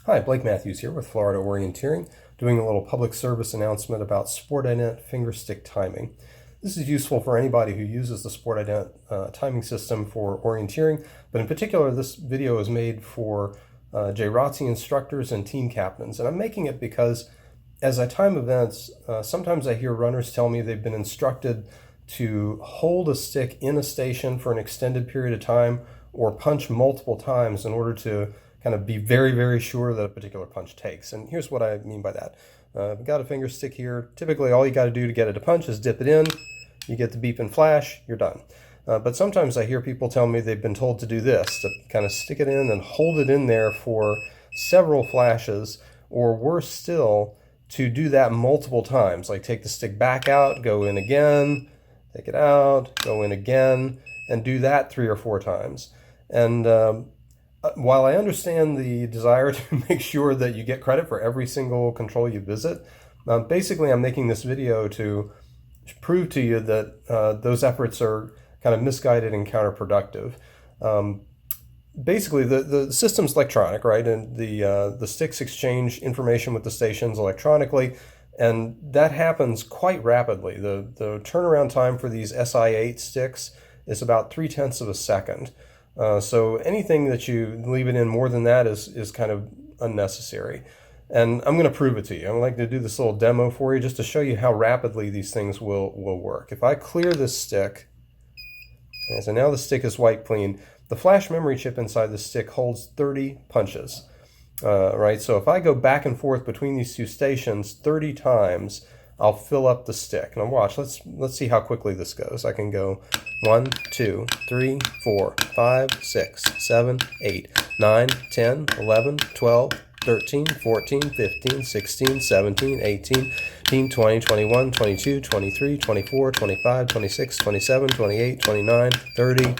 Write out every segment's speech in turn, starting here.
Hi, Blake Matthews here with Florida Orienteering, doing a little public service announcement about SportIdent finger stick timing. This is useful for anybody who uses the SportIdent timing system for orienteering, but in particular this video is made for JROTC instructors and team captains. And I'm making it because as I time events, sometimes I hear runners tell me they've been instructed to hold a stick in a station for an extended period of time or punch multiple times in order to kind of be very, very sure that a particular punch takes. And here's what I mean by that. I've got a finger stick here. Typically, all you got to do to get it to punch is dip it in. You get the beep and flash, you're done. But sometimes I hear people tell me they've been told to do this, to kind of stick it in and hold it in there for several flashes, or worse still, to do that multiple times, like take the stick back out, go in again, take it out, go in again, and do that 3 or 4 times. And while I understand the desire to make sure that you get credit for every single control you visit, basically I'm making this video to prove to you that those efforts are kind of misguided and counterproductive. Basically, the system's electronic, right? And the sticks exchange information with the stations electronically, and that happens quite rapidly. The turnaround time for these SI8 sticks is about 0.3 of a second. So anything that you leave it in more than that is kind of unnecessary. And I'm going to prove it to you. I'm like to do this little demo for you just to show you how rapidly these things will work. If I clear this stick, and so now the stick is wiped clean, the flash memory chip inside the stick holds 30 punches. Right? So if I go back and forth between these two stations 30 times, I'll fill up the stick. Now watch, let's see how quickly this goes. I can go 1, 2, 3, 4, 5, 6, 7, 8, 9, 10, 11, 12, 13, 14, 15, 16, 17, 18, 19, 20, 21, 22, 23, 24, 25, 26, 27, 28, 29, 30,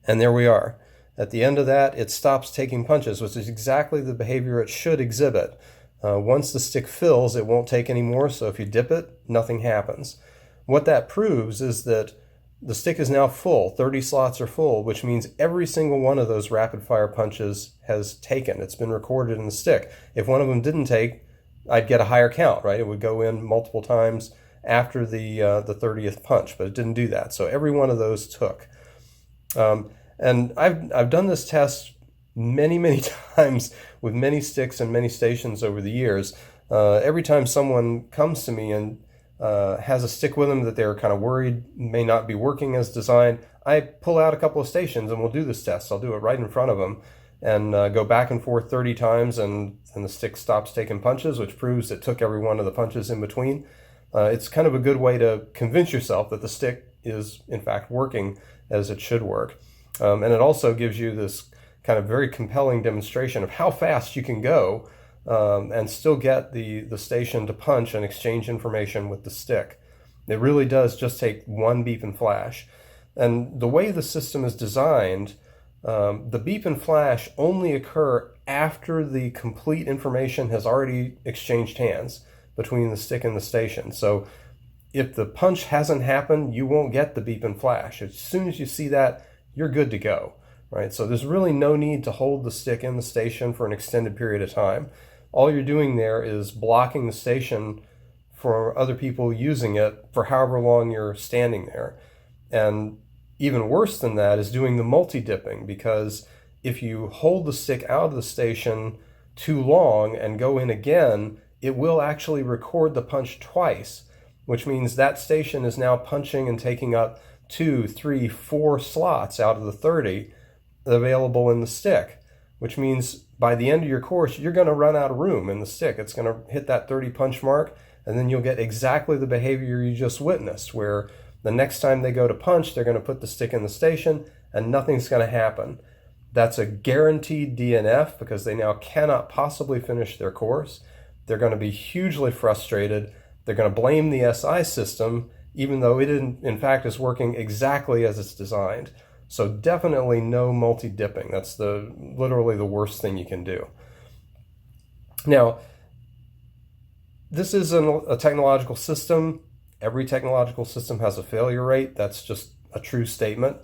and there we are. At the end of that, it stops taking punches, which is exactly the behavior it should exhibit. Once the stick fills, it won't take any more, so if you dip it, nothing happens. What that proves is that the stick is now full, 30 slots are full, which means every single one of those rapid fire punches has taken. It's been recorded in the stick. If one of them didn't take, I'd get a higher count, right? It would go in multiple times after the 30th punch, but it didn't do that. So every one of those took. And I've done this test many times with many sticks and many stations over the years. Every time someone comes to me and has a stick with them that they're kind of worried may not be working as designed, I pull out a couple of stations and we'll do this test. I'll do it right in front of them and go back and forth 30 times and the stick stops taking punches, which proves it took every one of the punches in between. It's kind of a good way to convince yourself that the stick is in fact working as it should work. And it also gives you this kind of very compelling demonstration of how fast you can go and still get the station to punch and exchange information with the stick. It really does just take one beep and flash. And the way the system is designed, the beep and flash only occur after the complete information has already exchanged hands between the stick and the station. So if the punch hasn't happened, you won't get the beep and flash. As soon as you see that, you're good to go. Right? So there's really no need to hold the stick in the station for an extended period of time. All you're doing there is blocking the station for other people using it for however long you're standing there. And even worse than that is doing the multi-dipping, because if you hold the stick out of the station too long and go in again, it will actually record the punch twice, which means that station is now punching and taking up 2, 3, 4 slots out of the 30 available in the stick, which means by the end of your course, you're going to run out of room in the stick. It's going to hit that 30 punch mark, and then you'll get exactly the behavior you just witnessed, where the next time they go to punch, they're going to put the stick in the station, and nothing's going to happen. That's a guaranteed DNF because they now cannot possibly finish their course. They're going to be hugely frustrated. They're going to blame the SI system, even though it in fact is working exactly as it's designed. So definitely no multi-dipping. That's literally the worst thing you can do. Now, this is a technological system. Every technological system has a failure rate. That's just a true statement.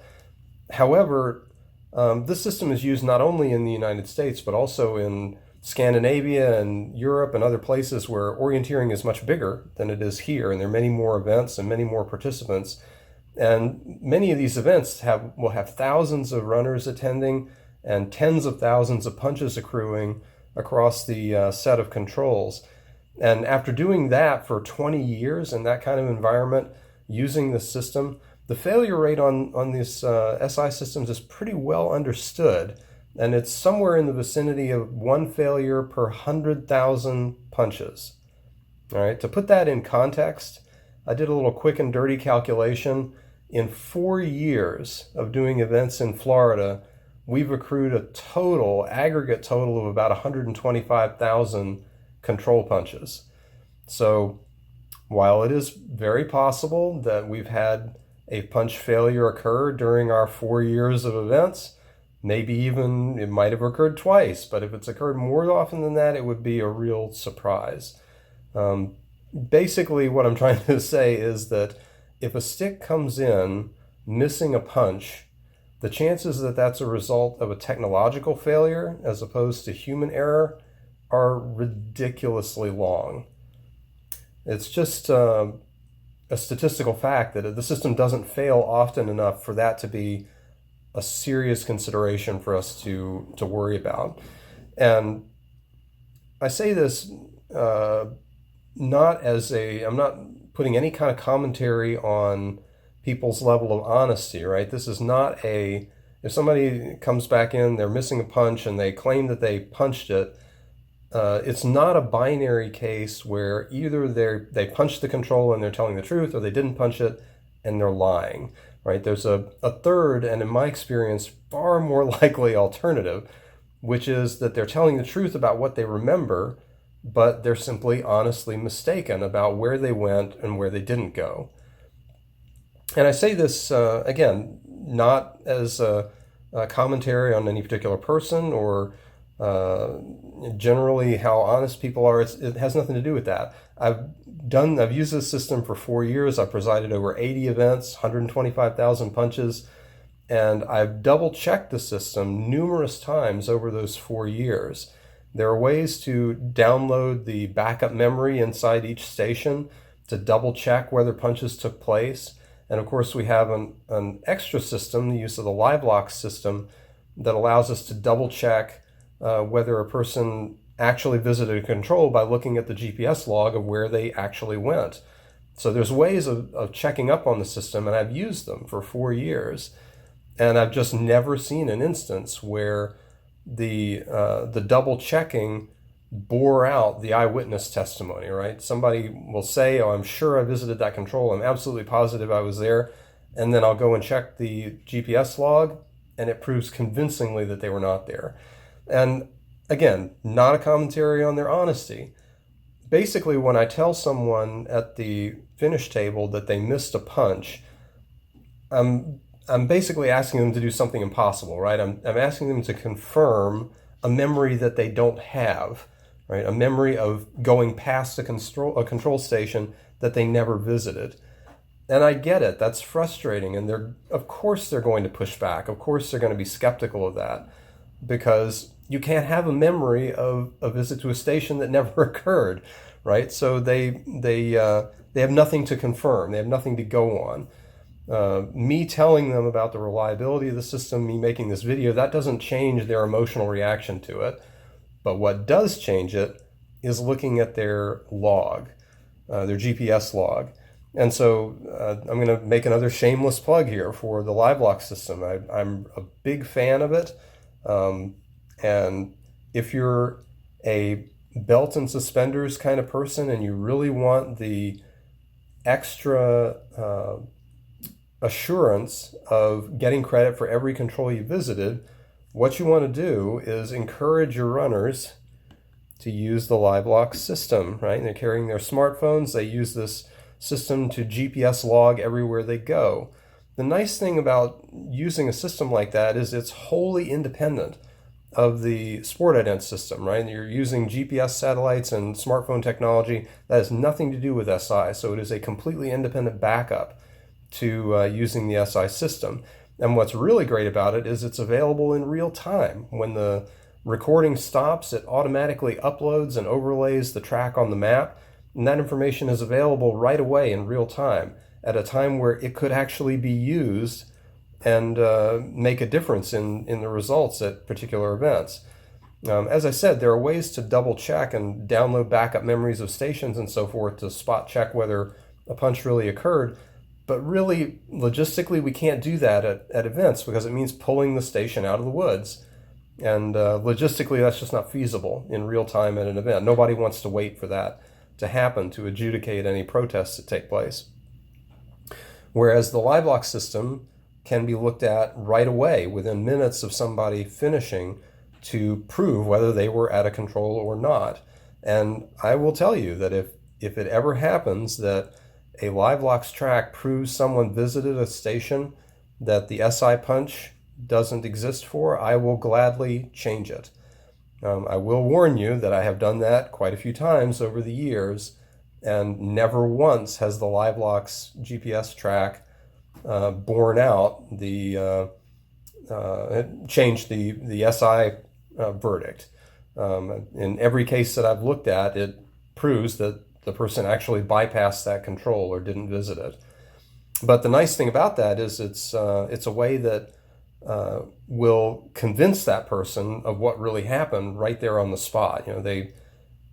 However, this system is used not only in the United States, but also in Scandinavia and Europe and other places where orienteering is much bigger than it is here, and there are many more events and many more participants. And many of these events will have thousands of runners attending and tens of thousands of punches accruing across the set of controls. And after doing that for 20 years in that kind of environment, using the system, the failure rate on these SI systems is pretty well understood. And it's somewhere in the vicinity of one failure per 100,000 punches. All right, to put that in context, I did a little quick and dirty calculation. In 4 years of doing events in Florida, we've accrued a aggregate total of about 125,000 control punches. So while it is very possible that we've had a punch failure occur during our 4 years of events, maybe even it might have occurred twice, but if it's occurred more often than that, it would be a real surprise. Basically, what I'm trying to say is that if a stick comes in missing a punch, the chances that that's a result of a technological failure as opposed to human error are ridiculously long. It's just a statistical fact that the system doesn't fail often enough for that to be a serious consideration for us to worry about. And I say this I'm not putting any kind of commentary on people's level of honesty, right? This is not if somebody comes back in, they're missing a punch and they claim that they punched it, it's not a binary case where either they punched the control and they're telling the truth, or they didn't punch it and they're lying, right? There's a third, and in my experience, far more likely alternative, which is that they're telling the truth about what they remember, but they're simply honestly mistaken about where they went and where they didn't go. And I say this, again, not as a commentary on any particular person or generally how honest people are. It has nothing to do with that. I've used this system for 4 years. I've presided over 80 events, 125,000 punches, and I've double-checked the system numerous times over those 4 years. There are ways to download the backup memory inside each station to double-check whether punches took place. And of course, we have an extra system, the use of the Livelox system, that allows us to double-check whether a person actually visited a control by looking at the GPS log of where they actually went. So there's ways of checking up on the system, and I've used them for 4 years. And I've just never seen an instance where the double checking bore out the eyewitness testimony, right? Somebody will say, oh, I'm sure I visited that control. I'm absolutely positive I was there. And then I'll go and check the GPS log, and it proves convincingly that they were not there. And again, not a commentary on their honesty. Basically, when I tell someone at the finish table that they missed a punch, I'm basically asking them to do something impossible, right? I'm asking them to confirm a memory that they don't have, right? A memory of going past a control station that they never visited. And I get it. That's frustrating. And of course they're going to push back. Of course they're going to be skeptical of that, because you can't have a memory of a visit to a station that never occurred, right? So they have nothing to confirm. They have nothing to go on. Me telling them about the reliability of the system, me making this video, that doesn't change their emotional reaction to it. But what does change it is looking at their log, their GPS log. And so I'm going to make another shameless plug here for the Livelock system. I'm a big fan of it. And if you're a belt and suspenders kind of person and you really want the extra assurance of getting credit for every control you visited, what you want to do is encourage your runners to use the Livelock system, right? They're carrying their smartphones. They use this system to GPS log everywhere they go. The nice thing about using a system like that is it's wholly independent of the SportIdent system, right? You're using GPS satellites and smartphone technology. That has nothing to do with SI, so it is a completely independent backup to using the SI system. And what's really great about it is it's available in real time. When the recording stops, it automatically uploads and overlays the track on the map, and that information is available right away in real time at a time where it could actually be used and make a difference in the results at particular events. As I said, there are ways to double check and download backup memories of stations and so forth to spot check whether a punch really occurred. But really, logistically, we can't do that at events because it means pulling the station out of the woods. And logistically, that's just not feasible in real time at an event. Nobody wants to wait for that to happen to adjudicate any protests that take place. Whereas the Livelock system can be looked at right away within minutes of somebody finishing to prove whether they were out of control or not. And I will tell you that if it ever happens that a Livelox track proves someone visited a station that the SI punch doesn't exist for, I will gladly change it. I will warn you that I have done that quite a few times over the years, and never once has the Livelox GPS track borne out changed the SI verdict. In every case that I've looked at, it proves that the person actually bypassed that control or didn't visit it. But the nice thing about that is it's a way that will convince that person of what really happened right there on the spot.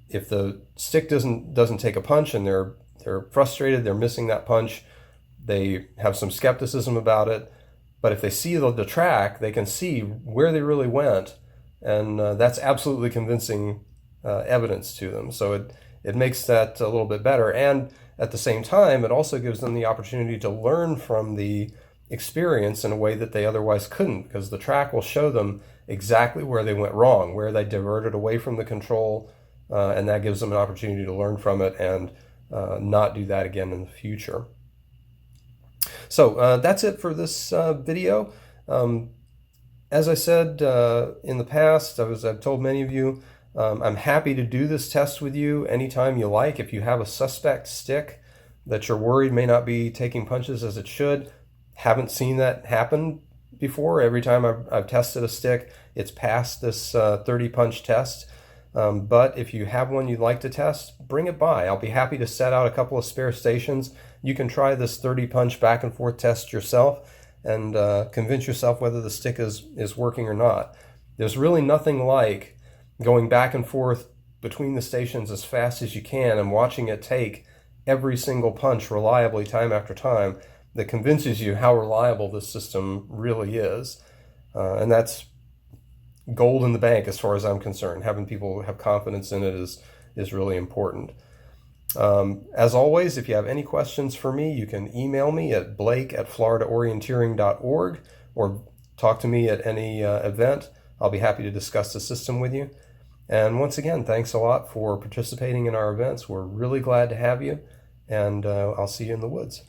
If the stick doesn't take a punch and they're frustrated, they're missing that punch, they have some skepticism about it. But if they see the track, they can see where they really went, and that's absolutely convincing evidence to them. So it makes that a little bit better, and at the same time, it also gives them the opportunity to learn from the experience in a way that they otherwise couldn't, because the track will show them exactly where they went wrong, where they diverted away from the control, and that gives them an opportunity to learn from it and not do that again in the future. So that's it for this video. As I said in the past, I've told many of you, I'm happy to do this test with you anytime you like. If you have a suspect stick that you're worried may not be taking punches as it should, haven't seen that happen before. Every time I've tested a stick, it's passed this 30 punch test. But if you have one you'd like to test, bring it by. I'll be happy to set out a couple of spare stations. You can try this 30 punch back and forth test yourself and convince yourself whether the stick is working or not. There's really nothing like going back and forth between the stations as fast as you can and watching it take every single punch reliably time after time that convinces you how reliable this system really is. And that's gold in the bank as far as I'm concerned. Having people have confidence in it is really important. As always, if you have any questions for me, you can email me at blake@floridaorienteering.org or talk to me at any event. I'll be happy to discuss the system with you. And once again, thanks a lot for participating in our events. We're really glad to have you, and I'll see you in the woods.